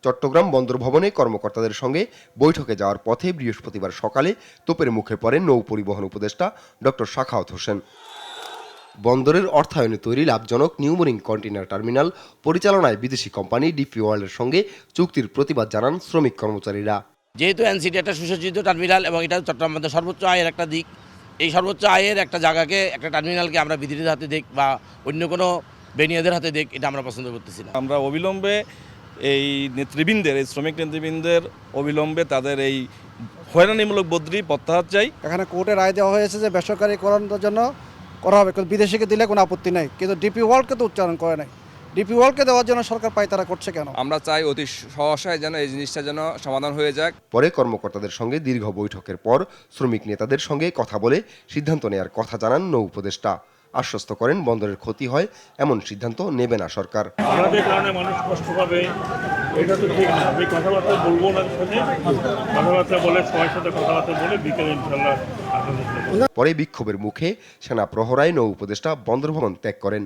চট্টগ্রাম বন্দর ভবনে কর্মকর্তাদের সঙ্গে বৈঠকে যাওয়ার পথে বৃহস্পতিবার সকালে তোপের মুখে পড়েন নৌ পরিবহন উপদেষ্টা ডক্টর সাখাওয়াত হোসেন। বন্দরের অর্থায়নে তৈরি লাভজনক নিউমোরিং কন্টেইনার টার্মিনাল পরিচালনায় বিদেশি কোম্পানি ডিপি ওয়ার্ল্ডের সঙ্গে চুক্তির প্রতিবাদ জানান শ্রমিক কর্মচারীরা। যেহেতু এনসিটি একটা সুসজ্জিত টার্মিনাল এবং এটা চট্টগ্রামের সর্বোচ্চ আয়ের একটা দিক, এই সর্বোচ্চ আয়ের একটা জায়গাকে, একটা টার্মিনালকে আমরা বিদেশিদের হাতে দেখ বা অন্য কোনো বেনিয়াদের হাতে দেখ, এটা আমরা পছন্দ করতেছি না। আমরা অবিলম্বে এই নেতৃবৃন্দের, এই শ্রমিক নেতৃবৃন্দের অবিলম্বে তাদের এই হয়রানিমূলক বদলি প্রত্যাহার চাই। এখানে কোর্টে রায় দেওয়া হয়েছে যে বেসরকারীকরণের জন্য করা হবে, কিন্তু বিদেশিকে দিলে কোনো আপত্তি নেই, কিন্তু ডিপি ওয়ার্ল্ডকে তো উচ্চারণ করে নাই। ডিপি ওয়ার্ল্ডকে দেওয়ার জন্য সরকার পায়তারা করছে কেন? আমরা চাই অতি সহসায় যেন এই জিনিসটা যেন সমাধান হয়ে যাক। পরে কর্মকর্তাদের সঙ্গে দীর্ঘ বৈঠকের পর শ্রমিক নেতাদের সঙ্গে কথা বলে সিদ্ধান্ত নেয়ার কথা জানান নৌ উপদেষ্টা। আশ্বস্ত করেন বন্দরের ক্ষতি হয় এমন সিদ্ধান্ত নেবে না সরকার। আমাদের কারণে মানুষ কষ্ট পাবে, এটা তো ঠিক না। আমি কথাবার্তা বলবো না, সাথে কথাবার্তা বলে সবার সাথে কথাবার্তা বলে বিকেলে ইনশাল্লাহ। পরে বিক্ষোভের মুখে সেনা প্রহরায় নৌ উপদেষ্টা বন্দর ভবন ত্যাগ করেন।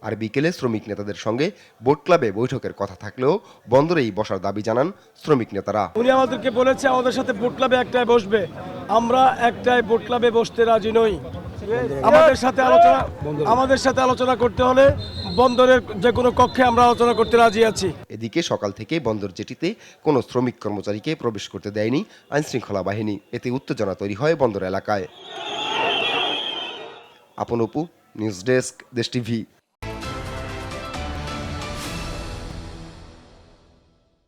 আর বিকেলে শ্রমিক নেতাদের সঙ্গে বোট ক্লাবে বৈঠকের কথা থাকলেও বন্দরেই বসার দাবি জানান শ্রমিক নেতারা। উনি আমাদেরকে বলেছে আমাদের সাথে বোট ক্লাবে একটাই বসবে, আমরা একটাই বোট ক্লাবে বসতে রাজি নই। আমাদের সাথে আলোচনা করতে হলে বন্দরের যে কোনো কক্ষে আমরা আলোচনা করতে রাজি আছি। এদিকে সকাল থেকে বন্দর জেটিতে কোনো শ্রমিক কর্মচারীকে প্রবেশ করতে দেয়নি আইনশৃঙ্খলা বাহিনী। এতে উত্তেজনা তৈরি হয় বন্দর এলাকায়। আপন অপু, নিউজ ডেস্ক, দেশ টিভি।